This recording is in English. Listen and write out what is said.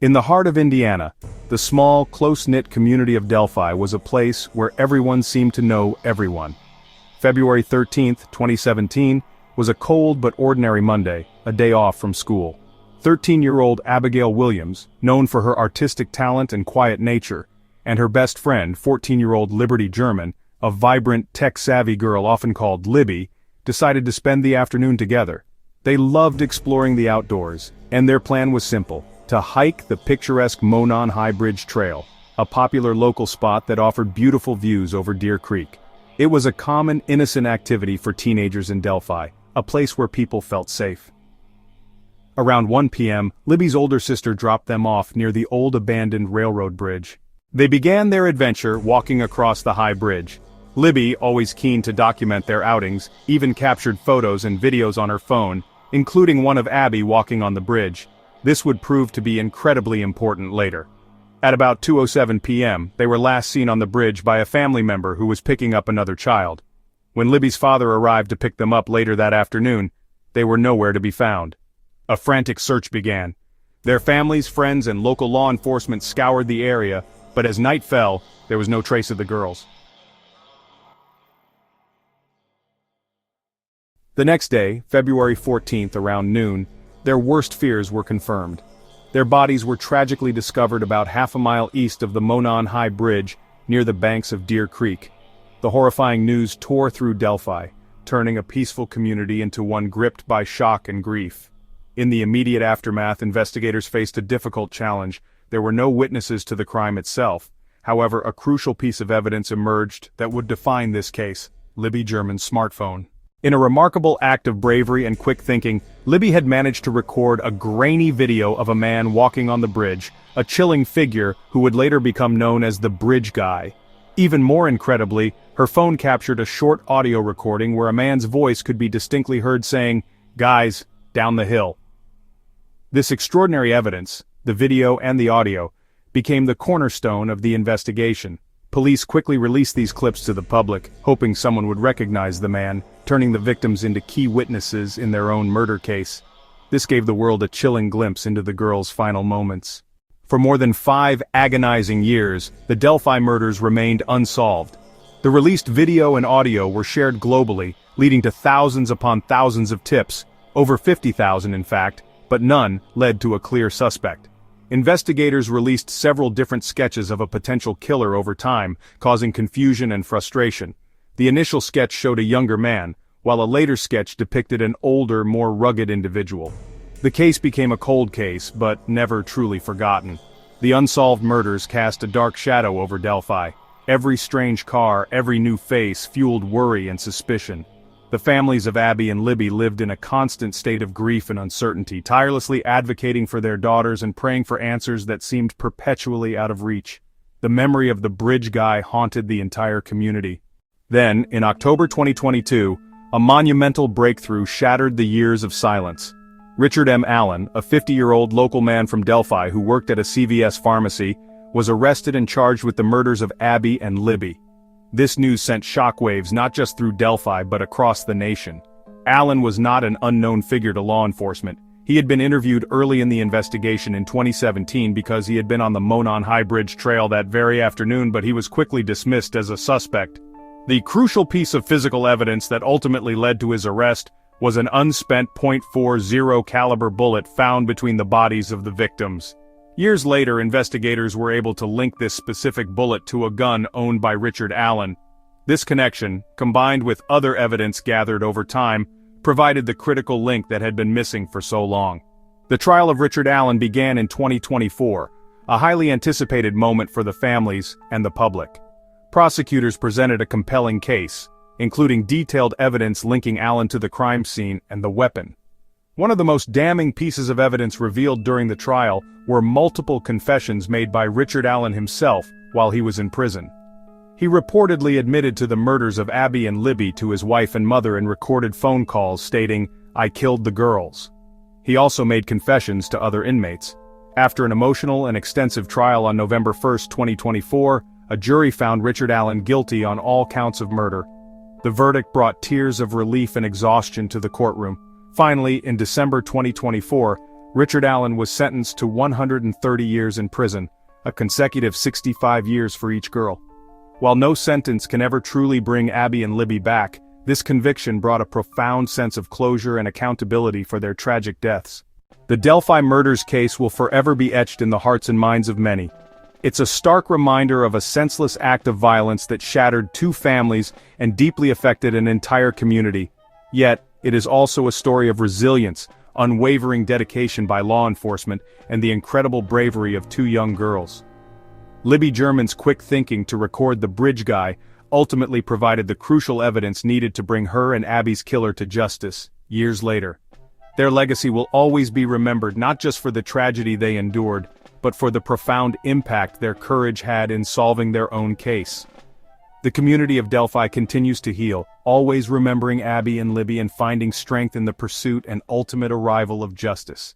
In the heart of Indiana, the small, close-knit community of Delphi was a place where everyone seemed to know everyone. February 13, 2017, was a cold but ordinary Monday, a day off from school. 13-year-old Abigail Williams, known for her artistic talent and quiet nature, and her best friend, 14-year-old Liberty German, a vibrant, tech-savvy girl often called Libby, decided to spend the afternoon together. They loved exploring the outdoors, and their plan was simple: to hike the picturesque Monon High Bridge trail, a popular local spot that offered beautiful views over Deer Creek. It was a common, innocent activity for teenagers in Delphi, a place where people felt safe. Around 1 p.m., Libby's older sister dropped them off near the old abandoned railroad bridge. They began their adventure walking across the high bridge. Libby, always keen to document their outings, even captured photos and videos on her phone, including one of Abby walking on the bridge. This would prove to be incredibly important later. At about 2:07 p.m., they were last seen on the bridge by a family member who was picking up another child. When Libby's father arrived to pick them up later that afternoon, they were nowhere to be found. A frantic search began. Their families, friends, and local law enforcement scoured the area, but as night fell, there was no trace of the girls. The next day, February 14th, around noon, their worst fears were confirmed. Their bodies were tragically discovered about half a mile east of the Monon High Bridge, near the banks of Deer Creek. The horrifying news tore through Delphi, turning a peaceful community into one gripped by shock and grief. In the immediate aftermath, investigators faced a difficult challenge. There were no witnesses to the crime itself. However, a crucial piece of evidence emerged that would define this case: Libby German's smartphone. In a remarkable act of bravery and quick thinking, Libby had managed to record a grainy video of a man walking on the bridge, a chilling figure who would later become known as the Bridge Guy. Even more incredibly, her phone captured a short audio recording where a man's voice could be distinctly heard saying, "Guys, down the hill." This extraordinary evidence, the video and the audio, became the cornerstone of the investigation. Police quickly released these clips to the public, hoping someone would recognize the man, turning the victims into key witnesses in their own murder case. This gave the world a chilling glimpse into the girl's final moments. For more than 5 agonizing years, the Delphi murders remained unsolved. The released video and audio were shared globally, leading to thousands upon thousands of tips, over 50,000 in fact, but none led to a clear suspect. Investigators released several different sketches of a potential killer over time, causing confusion and frustration. The initial sketch showed a younger man, while a later sketch depicted an older, more rugged individual. The case became a cold case, but never truly forgotten. The unsolved murders cast a dark shadow over Delphi. Every strange car, every new face fueled worry and suspicion. The families of Abby and Libby lived in a constant state of grief and uncertainty, tirelessly advocating for their daughters and praying for answers that seemed perpetually out of reach. The memory of the Bridge Guy haunted the entire community. Then, in October 2022, a monumental breakthrough shattered the years of silence. Richard M. Allen, a 50-year-old local man from Delphi who worked at a CVS pharmacy, was arrested and charged with the murders of Abby and Libby. This news sent shockwaves not just through Delphi but across the nation. Allen was not an unknown figure to law enforcement. He had been interviewed early in the investigation in 2017 because he had been on the Monon High Bridge trail that very afternoon, but he was quickly dismissed as a suspect. The crucial piece of physical evidence that ultimately led to his arrest was an unspent .40 caliber bullet found between the bodies of the victims. Years later, investigators were able to link this specific bullet to a gun owned by Richard Allen. This connection, combined with other evidence gathered over time, provided the critical link that had been missing for so long. The trial of Richard Allen began in 2024, a highly anticipated moment for the families and the public. Prosecutors presented a compelling case, including detailed evidence linking Allen to the crime scene and the weapon. One of the most damning pieces of evidence revealed during the trial were multiple confessions made by Richard Allen himself while he was in prison. He reportedly admitted to the murders of Abby and Libby to his wife and mother in recorded phone calls stating, "I killed the girls." He also made confessions to other inmates. After an emotional and extensive trial on November 1, 2024, a jury found Richard Allen guilty on all counts of murder. The verdict brought tears of relief and exhaustion to the courtroom. Finally, in December 2024, Richard Allen was sentenced to 130 years in prison, a consecutive 65 years for each girl. While no sentence can ever truly bring Abby and Libby back, this conviction brought a profound sense of closure and accountability for their tragic deaths. The Delphi Murders case will forever be etched in the hearts and minds of many. It's a stark reminder of a senseless act of violence that shattered two families and deeply affected an entire community. Yet, it is also a story of resilience, unwavering dedication by law enforcement, and the incredible bravery of two young girls. Libby German's quick thinking to record the bridge guy ultimately provided the crucial evidence needed to bring her and Abby's killer to justice, years later. Their legacy will always be remembered not just for the tragedy they endured, but for the profound impact their courage had in solving their own case. The community of Delphi continues to heal, always remembering Abby and Libby and finding strength in the pursuit and ultimate arrival of justice.